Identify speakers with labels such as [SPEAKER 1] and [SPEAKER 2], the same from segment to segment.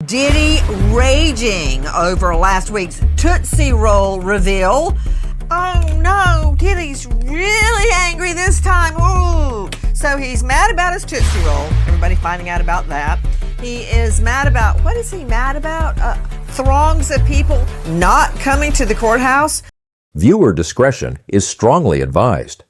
[SPEAKER 1] Diddy raging over last week's Tootsie Roll reveal. Oh no, Diddy's really angry this time. Ooh. So he's mad about his Tootsie Roll. Everybody finding out about that. He is mad about, what is he mad about? Throngs of people not coming to the courthouse.
[SPEAKER 2] Viewer discretion is strongly advised.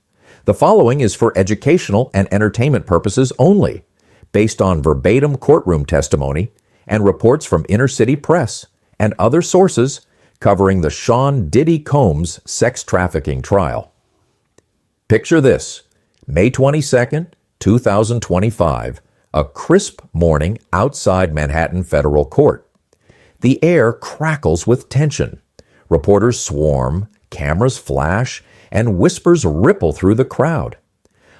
[SPEAKER 2] The following is for educational and entertainment purposes only, based on verbatim courtroom testimony and reports from inner city press and other sources covering the Sean Diddy Combs sex trafficking trial. Picture this, May 22nd, 2025, a crisp morning outside Manhattan Federal Court. The air crackles with tension. Reporters swarm, cameras flash, and whispers ripple through the crowd.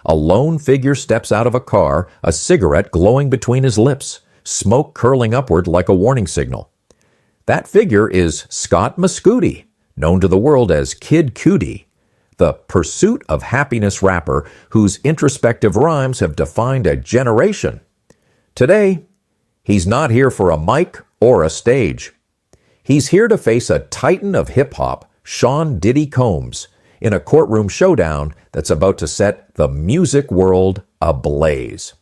[SPEAKER 2] A lone figure steps out of a car, a cigarette glowing between his lips, smoke curling upward like a warning signal. That figure is Scott Mescudi, known to the world as Kid Cudi, the pursuit of happiness rapper whose introspective rhymes have defined a generation. Today, he's not here for a mic or a stage. He's here to face a titan of hip-hop, Sean Diddy Combs, in a courtroom showdown that's about to set the music world ablaze.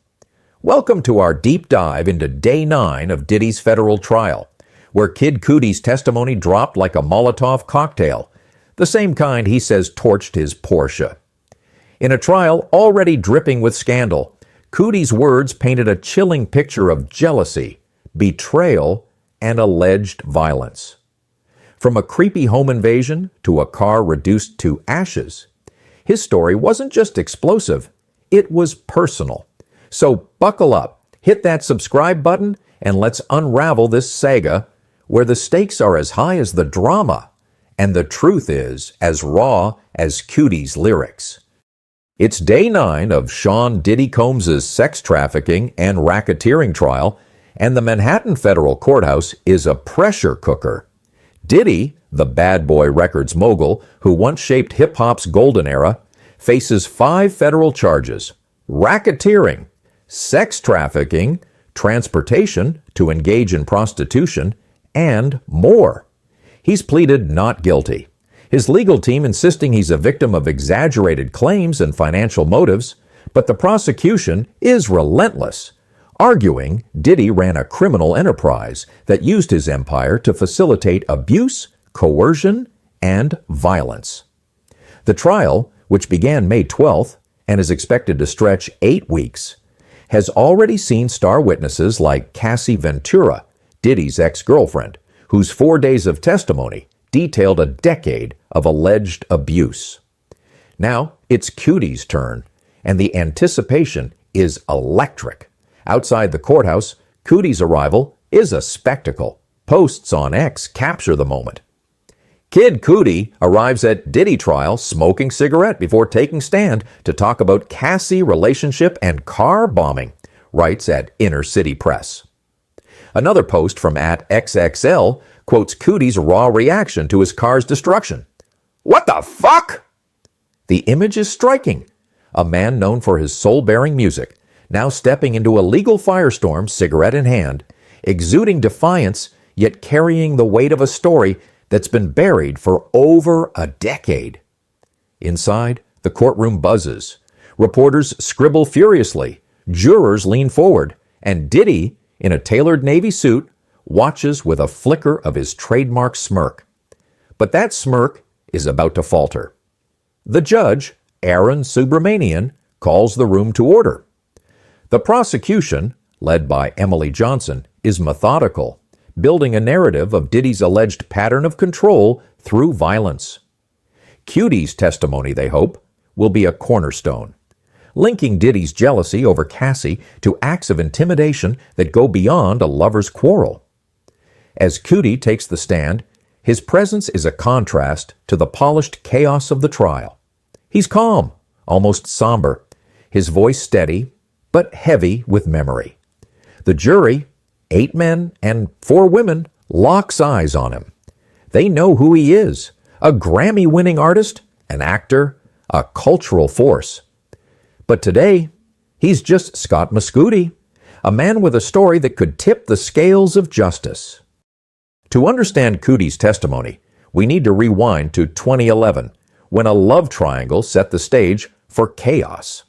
[SPEAKER 2] Welcome to our deep dive into Day 9 of Diddy's federal trial, where Kid Cudi's testimony dropped like a Molotov cocktail, the same kind he says torched his Porsche. In a trial already dripping with scandal, Cudi's words painted a chilling picture of jealousy, betrayal, and alleged violence. From a creepy home invasion to a car reduced to ashes, his story wasn't just explosive, it was personal. So buckle up, hit that subscribe button, and let's unravel this saga where the stakes are as high as the drama and the truth is as raw as Cudi's lyrics. It's Day 9 of Sean Diddy Combs' sex trafficking and racketeering trial, and the Manhattan Federal Courthouse is a pressure cooker. Diddy, the bad boy records mogul who once shaped hip-hop's golden era, faces 5 federal charges: racketeering, sex trafficking, transportation to engage in prostitution, and more. He's pleaded not guilty, his legal team insisting he's a victim of exaggerated claims and financial motives, but the prosecution is relentless, arguing Diddy ran a criminal enterprise that used his empire to facilitate abuse, coercion, and violence. The trial, which began May 12th and is expected to stretch 8 weeks, has already seen star witnesses like Cassie Ventura, Diddy's ex-girlfriend, whose 4 days of testimony detailed a decade of alleged abuse. Now it's Cudi's turn, and the anticipation is electric. Outside the courthouse, Cudi's arrival is a spectacle. Posts on X capture the moment. Kid Cudi arrives at Diddy trial smoking cigarette before taking stand to talk about Cassie relationship and car bombing, writes at Inner City Press. Another post from @XXL quotes Cudi's raw reaction to his car's destruction. What the fuck? The image is striking. A man known for his soul-bearing music, now stepping into a legal firestorm, cigarette in hand, exuding defiance, yet carrying the weight of a story that's been buried for over a decade. Inside, the courtroom buzzes. Reporters scribble furiously. Jurors lean forward. And Diddy, in a tailored navy suit, watches with a flicker of his trademark smirk. But that smirk is about to falter. The judge, Aaron Subramanian, calls the room to order. The prosecution, led by Emily Johnson, is methodical, building a narrative of Diddy's alleged pattern of control through violence. Cudi's testimony, they hope, will be a cornerstone, linking Diddy's jealousy over Cassie to acts of intimidation that go beyond a lover's quarrel. As Cudi takes the stand, his presence is a contrast to the polished chaos of the trial. He's calm, almost somber, his voice steady, but heavy with memory. The jury, 8 men and 4 women, locks eyes on him. They know who he is, a Grammy-winning artist, an actor, a cultural force. But today, he's just Scott Mescudi, a man with a story that could tip the scales of justice. To understand Cudi's testimony, we need to rewind to 2011, when a love triangle set the stage for chaos.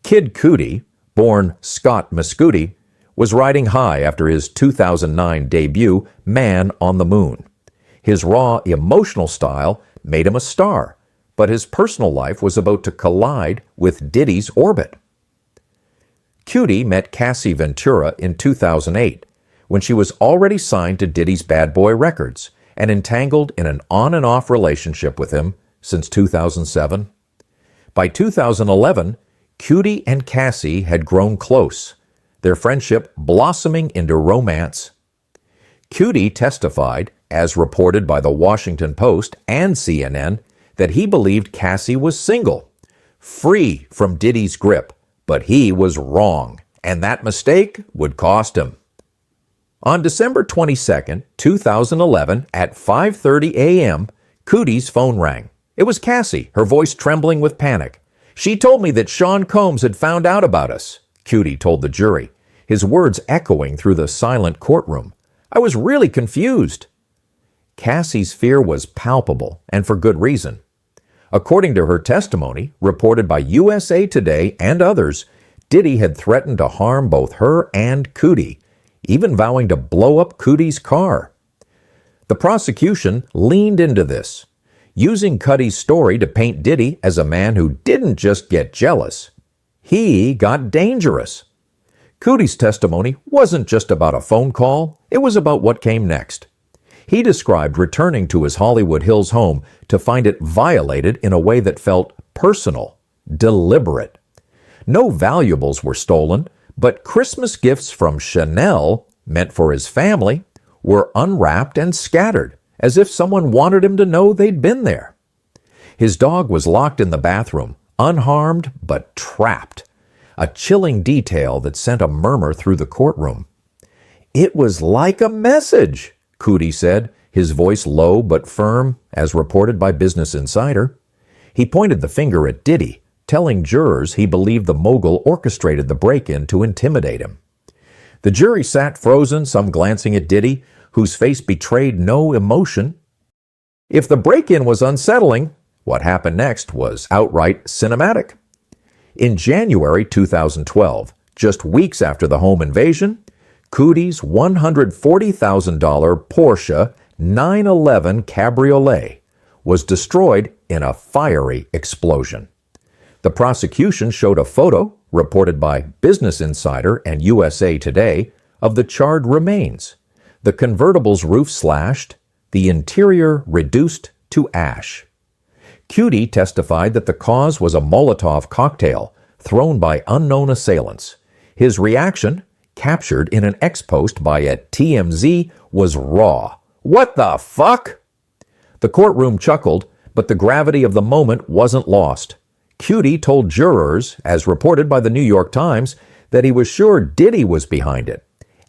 [SPEAKER 2] Kid Cudi, born Scott Mescudi, was riding high after his 2009 debut, Man on the Moon. His raw, emotional style made him a star, but his personal life was about to collide with Diddy's orbit. Cudi met Cassie Ventura in 2008, when she was already signed to Diddy's Bad Boy Records and entangled in an on-and-off relationship with him since 2007. By 2011, Cudi and Cassie had grown close, their friendship blossoming into romance. Cudi testified, as reported by the Washington Post and CNN, that he believed Cassie was single, free from Diddy's grip, but he was wrong, and that mistake would cost him. On December 22, 2011, at 5:30 a.m., Cudi's phone rang. It was Cassie, her voice trembling with panic. "She told me that Sean Combs had found out about us," Cudi told the jury, his words echoing through the silent courtroom. "I was really confused." Cassie's fear was palpable, and for good reason. According to her testimony, reported by USA Today and others, Diddy had threatened to harm both her and Cudi, even vowing to blow up Cudi's car. The prosecution leaned into this, using Cudi's story to paint Diddy as a man who didn't just get jealous. He got dangerous. Cudi's testimony wasn't just about a phone call, it was about what came next. He described returning to his Hollywood Hills home to find it violated in a way that felt personal, deliberate. No valuables were stolen, but Christmas gifts from Chanel, meant for his family, were unwrapped and scattered, as if someone wanted him to know they'd been there. His dog was locked in the bathroom, unharmed but trapped, a chilling detail that sent a murmur through the courtroom. "It was like a message," Cudi said, his voice low but firm, as reported by Business Insider. He pointed the finger at Diddy, telling jurors he believed the mogul orchestrated the break-in to intimidate him. The jury sat frozen, some glancing at Diddy, whose face betrayed no emotion. If the break-in was unsettling, what happened next was outright cinematic. In January 2012, just weeks after the home invasion, Cudi's $140,000 Porsche 911 Cabriolet was destroyed in a fiery explosion. The prosecution showed a photo, reported by Business Insider and USA Today, of the charred remains, the convertible's roof slashed, the interior reduced to ash. Cudi testified that the cause was a Molotov cocktail thrown by unknown assailants. His reaction, captured in an ex-post by a TMZ, was raw. "What the fuck?" The courtroom chuckled, but the gravity of the moment wasn't lost. Cudi told jurors, as reported by the New York Times, that he was sure Diddy was behind it,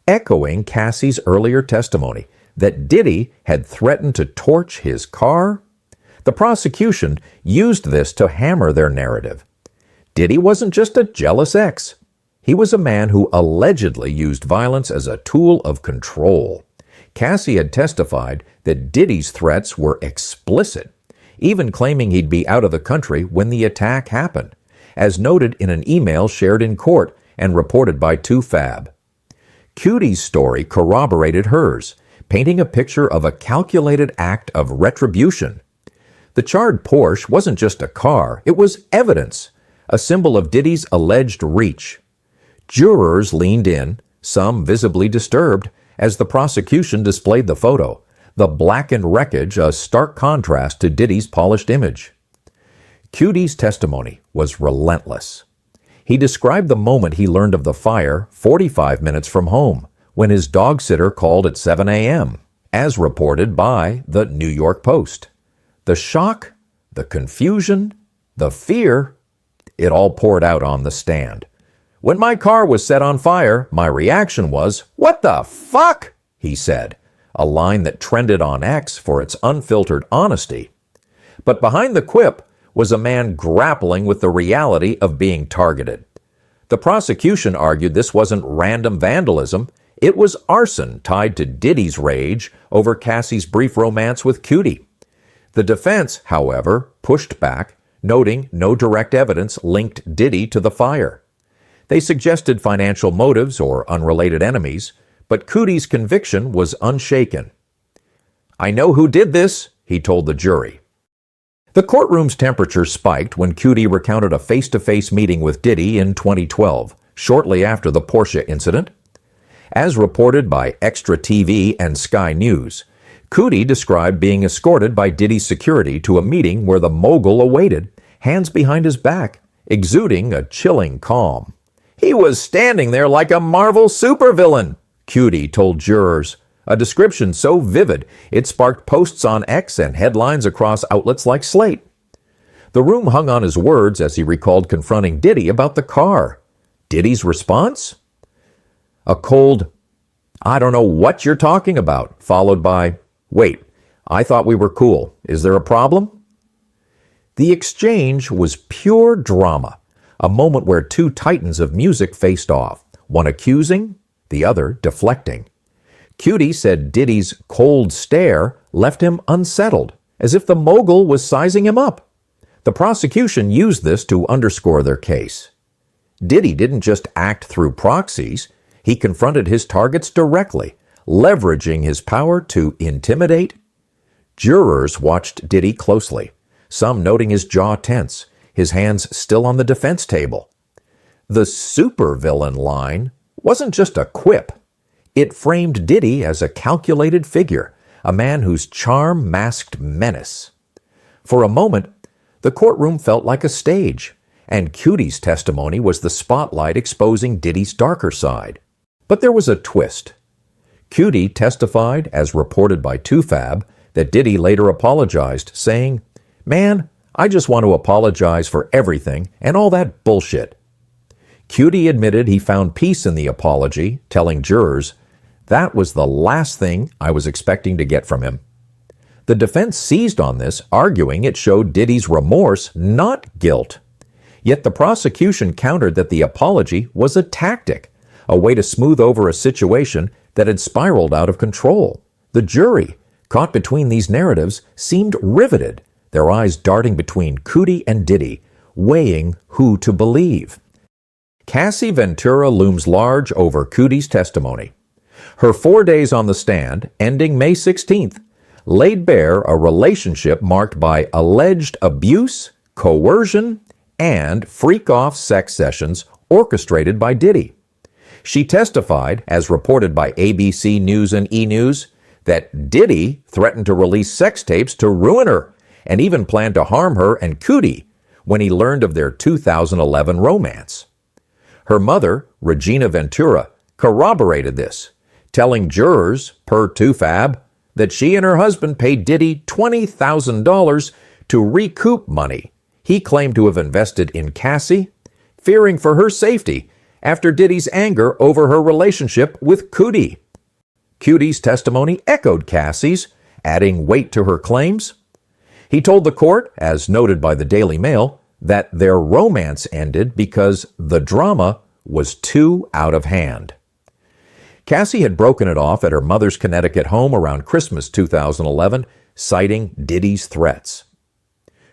[SPEAKER 2] echoing Cassie's earlier testimony that Diddy had threatened to torch his car. The prosecution used this to hammer their narrative. Diddy wasn't just a jealous ex. He was a man who allegedly used violence as a tool of control. Cassie had testified that Diddy's threats were explicit, even claiming he'd be out of the country when the attack happened, as noted in an email shared in court and reported by 2Fab. Cudi's story corroborated hers, painting a picture of a calculated act of retribution. The charred Porsche wasn't just a car, it was evidence, a symbol of Diddy's alleged reach. Jurors leaned in, some visibly disturbed, as the prosecution displayed the photo, the blackened wreckage a stark contrast to Diddy's polished image. Cudi's testimony was relentless. He described the moment he learned of the fire 45 minutes from home, when his dog sitter called at 7 a.m., as reported by the New York Post. The shock, the confusion, the fear, it all poured out on the stand. "When my car was set on fire, my reaction was, 'What the fuck?' he said, a line that trended on X for its unfiltered honesty. But behind the quip was a man grappling with the reality of being targeted. The prosecution argued this wasn't random vandalism. It was arson tied to Diddy's rage over Cassie's brief romance with Cudi. The defense, however, pushed back, noting no direct evidence linked Diddy to the fire. They suggested financial motives or unrelated enemies, but Cudi's conviction was unshaken. "I know who did this," he told the jury. The courtroom's temperature spiked when Cudi recounted a face-to-face meeting with Diddy in 2012, shortly after the Porsche incident. As reported by Extra TV and Sky News, Cudi described being escorted by Diddy's security to a meeting where the mogul awaited, hands behind his back, exuding a chilling calm. "He was standing there like a Marvel supervillain," Cudi told jurors, a description so vivid it sparked posts on X and headlines across outlets like Slate. The room hung on his words as he recalled confronting Diddy about the car. Diddy's response? A cold, "I don't know what you're talking about," followed by, "Wait, I thought we were cool. Is there a problem?" The exchange was pure drama, a moment where two titans of music faced off, one accusing, the other deflecting. Cudi said Diddy's cold stare left him unsettled, as if the mogul was sizing him up. The prosecution used this to underscore their case. Diddy didn't just act through proxies, he confronted his targets directly, leveraging his power to intimidate. Jurors watched Diddy closely, some noting his jaw tense, his hands still on the defense table. The supervillain line wasn't just a quip. It framed Diddy as a calculated figure, a man whose charm masked menace. For a moment, the courtroom felt like a stage, and Cudi's testimony was the spotlight exposing Diddy's darker side. But there was a twist. Cudi testified, as reported by 2Fab, that Diddy later apologized, saying, "Man, I just want to apologize for everything and all that bullshit." Cudi admitted he found peace in the apology, telling jurors, "That was the last thing I was expecting to get from him." The defense seized on this, arguing it showed Diddy's remorse, not guilt. Yet the prosecution countered that the apology was a tactic, a way to smooth over a situation that had spiraled out of control. The jury, caught between these narratives, seemed riveted, their eyes darting between Cudi and Diddy, weighing who to believe. Cassie Ventura looms large over Cudi's testimony. Her 4 days on the stand, ending May 16th, laid bare a relationship marked by alleged abuse, coercion, and freak-off sex sessions orchestrated by Diddy. She testified, as reported by ABC News and E! News, that Diddy threatened to release sex tapes to ruin her and even planned to harm her and Cudi when he learned of their 2011 romance. Her mother, Regina Ventura, corroborated this, telling jurors, per 2Fab, that she and her husband paid Diddy $20,000 to recoup money he claimed to have invested in Cassie, fearing for her safety after Diddy's anger over her relationship with Cudi. Cudi's testimony echoed Cassie's, adding weight to her claims. He told the court, as noted by the Daily Mail, that their romance ended because the drama was too out of hand. Cassie had broken it off at her mother's Connecticut home around Christmas 2011, citing Diddy's threats.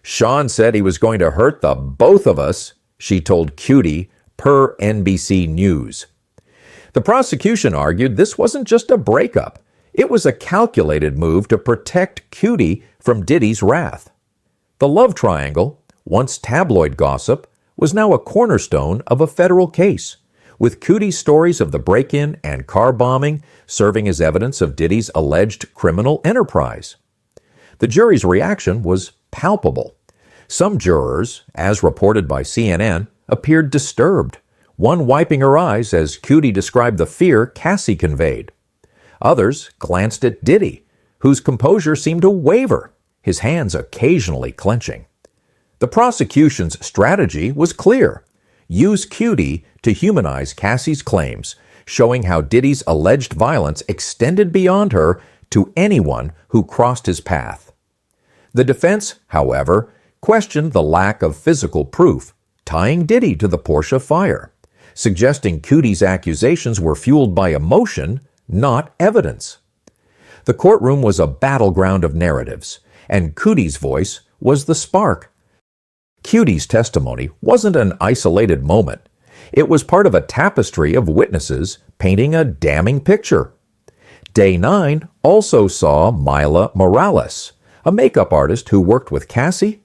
[SPEAKER 2] "Sean said he was going to hurt the both of us," she told Cudi, per NBC News. The prosecution argued this wasn't just a breakup. It was a calculated move to protect Cudi from Diddy's wrath. The love triangle, once tabloid gossip, was now a cornerstone of a federal case, with Cudi's stories of the break-in and car bombing serving as evidence of Diddy's alleged criminal enterprise. The jury's reaction was palpable. Some jurors, as reported by CNN, appeared disturbed, one wiping her eyes as Cudi described the fear Cassie conveyed. Others glanced at Diddy, whose composure seemed to waver, his hands occasionally clenching. The prosecution's strategy was clear. Use Cudi to humanize Cassie's claims, showing how Diddy's alleged violence extended beyond her to anyone who crossed his path. The defense, however, questioned the lack of physical proof tying Diddy to the Porsche fire, suggesting Cudi's accusations were fueled by emotion, not evidence. The courtroom was a battleground of narratives, and Cudi's voice was the spark. Cudi's testimony wasn't an isolated moment. It was part of a tapestry of witnesses painting a damning picture. Day 9 also saw Myla Morales, a makeup artist who worked with Cassie,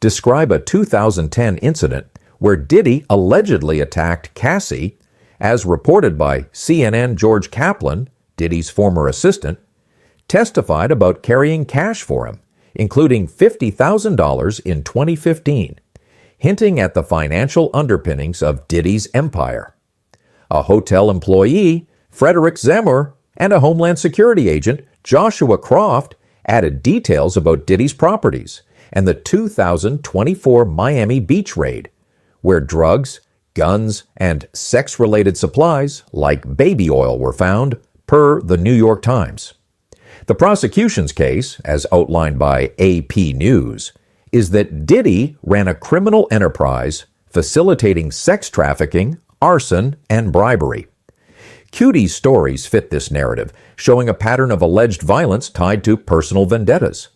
[SPEAKER 2] describe a 2010 incident where Diddy allegedly attacked Cassie, as reported by CNN George Kaplan, Diddy's former assistant, testified about carrying cash for him, including $50,000 in 2015, hinting at the financial underpinnings of Diddy's empire. A hotel employee, Frederick Zemmer, and a Homeland Security agent, Joshua Croft, added details about Diddy's properties and the 2024 Miami Beach raid, where drugs, guns, and sex-related supplies like baby oil were found, per the New York Times. The prosecution's case, as outlined by AP News, is that Diddy ran a criminal enterprise facilitating sex trafficking, arson, and bribery. Cudi's stories fit this narrative, showing a pattern of alleged violence tied to personal vendettas.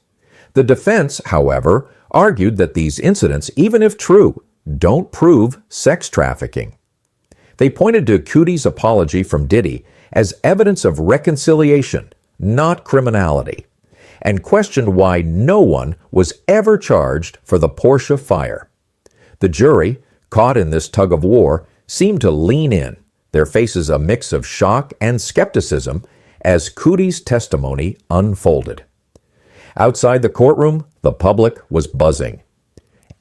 [SPEAKER 2] The defense, however, argued that these incidents, even if true, don't prove sex trafficking. They pointed to Cudi's apology from Diddy as evidence of reconciliation, not criminality, and questioned why no one was ever charged for the Porsche fire. The jury, caught in this tug of war, seemed to lean in, their faces a mix of shock and skepticism as Cudi's testimony unfolded. Outside the courtroom, the public was buzzing.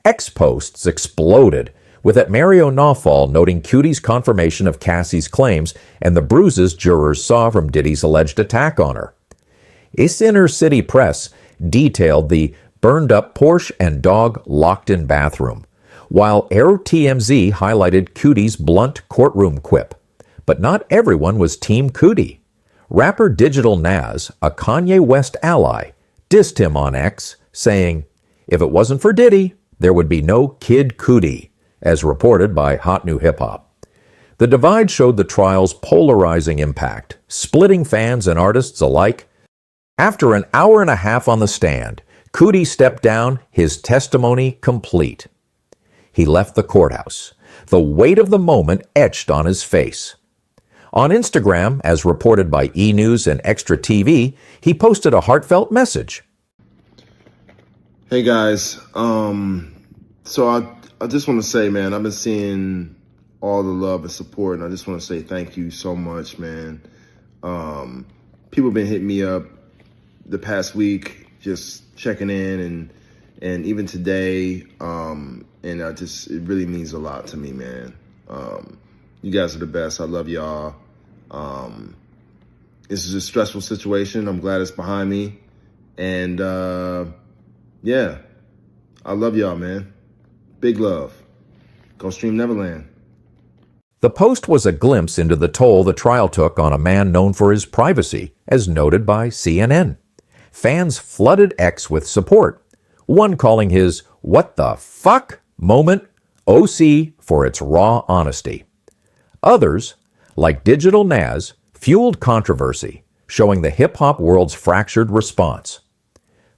[SPEAKER 2] X posts exploded, with Mario Nawfal noting Cudi's confirmation of Cassie's claims and the bruises jurors saw from Diddy's alleged attack on her. Its inner city press detailed the burned-up Porsche and dog locked-in bathroom, while Air TMZ highlighted Cudi's blunt courtroom quip. But not everyone was Team Cudi. Rapper Digital Nas, a Kanye West ally, dissed him on X, saying, "If it wasn't for Diddy, there would be no Kid Cudi," as reported by Hot New Hip Hop. The divide showed the trial's polarizing impact, splitting fans and artists alike. After an hour and a half on the stand, Cudi stepped down, his testimony complete. He left the courthouse, the weight of the moment etched on his face. On Instagram, as reported by E! News and Extra TV, he posted a heartfelt message.
[SPEAKER 3] Hey guys, so I just want to say, man, I've been seeing all the love and support, and I just want to say thank you so much, man. People have been hitting me up the past week, just checking in, and even today, and it really means a lot to me, man. You guys are the best. I love y'all. This is a stressful situation. I'm glad it's behind me, and yeah, I love y'all, man. Big love. Go stream Neverland.
[SPEAKER 2] The post was a glimpse into the toll the trial took on a man known for his privacy, as noted by CNN. Fans flooded X with support, one calling his "what the fuck" moment OC for its raw honesty. Others, like Digital Nas, fueled controversy, showing the hip-hop world's fractured response.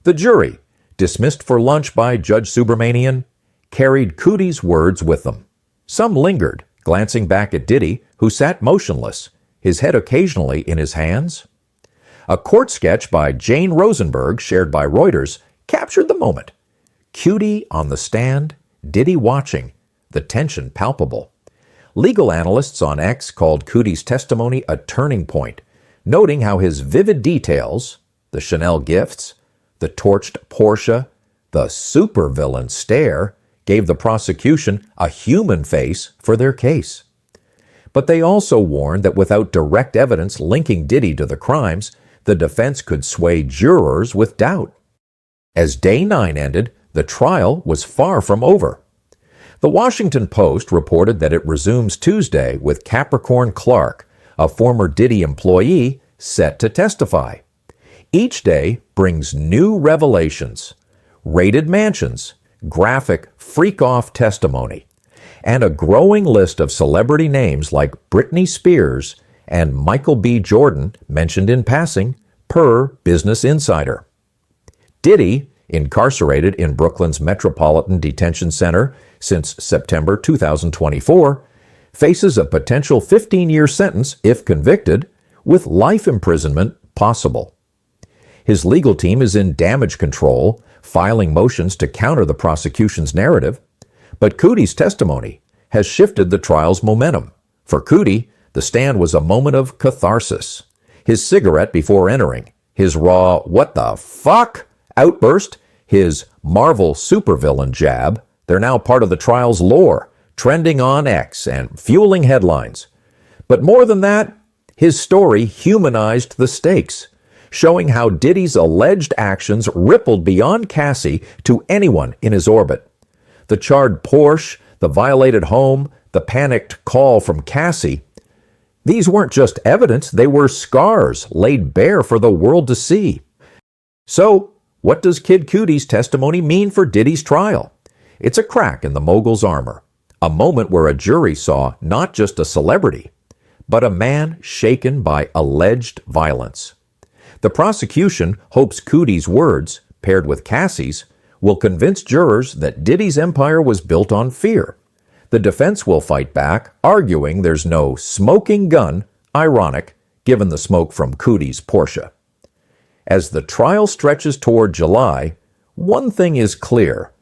[SPEAKER 2] The jury, dismissed for lunch by Judge Subramanian, carried Cudi's words with them. Some lingered, glancing back at Diddy, who sat motionless, his head occasionally in his hands. A court sketch by Jane Rosenberg, shared by Reuters, captured the moment. Cudi on the stand, Diddy watching, the tension palpable. Legal analysts on X called Cudi's testimony a turning point, noting how his vivid details, the Chanel gifts, the torched Porsche, the supervillain stare, gave the prosecution a human face for their case. But they also warned that without direct evidence linking Diddy to the crimes, the defense could sway jurors with doubt. As Day 9 ended, the trial was far from over. The Washington Post reported that it resumes Tuesday with Capricorn Clark, a former Diddy employee, set to testify. Each day brings new revelations, raided mansions, graphic freak-off testimony, and a growing list of celebrity names like Britney Spears and Michael B. Jordan mentioned in passing, per Business Insider. Diddy, incarcerated in Brooklyn's Metropolitan Detention Center since September 2024, faces a potential 15-year sentence if convicted, with life imprisonment possible. His legal team is in damage control, filing motions to counter the prosecution's narrative, but Cudi's testimony has shifted the trial's momentum. For Cudi, the stand was a moment of catharsis. His cigarette before entering, his raw "what the fuck" outburst, his Marvel supervillain jab, they're now part of the trial's lore, trending on X and fueling headlines. But more than that, his story humanized the stakes, showing how Diddy's alleged actions rippled beyond Cassie to anyone in his orbit. The charred Porsche, the violated home, the panicked call from Cassie, these weren't just evidence, they were scars laid bare for the world to see. So, what does Kid Cudi's testimony mean for Diddy's trial? It's a crack in the mogul's armor, a moment where a jury saw not just a celebrity, but a man shaken by alleged violence. The prosecution hopes Cudi's words, paired with Cassie's, will convince jurors that Diddy's empire was built on fear. The defense will fight back, arguing there's no smoking gun, ironic, given the smoke from Cudi's Porsche. As the trial stretches toward July, one thing is clear.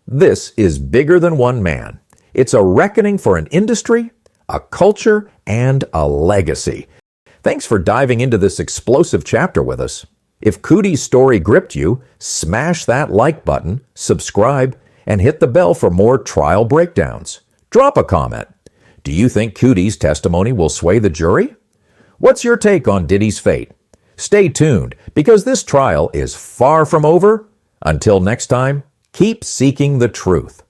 [SPEAKER 2] This is bigger than one man. It's a reckoning for an industry, a culture, and a legacy. Thanks for diving into this explosive chapter with us. If Cudi's story gripped you, smash that like button, subscribe, and hit the bell for more trial breakdowns. Drop a comment. Do you think Cudi's testimony will sway the jury? What's your take on Diddy's fate? Stay tuned, because this trial is far from over. Until next time, keep seeking the truth.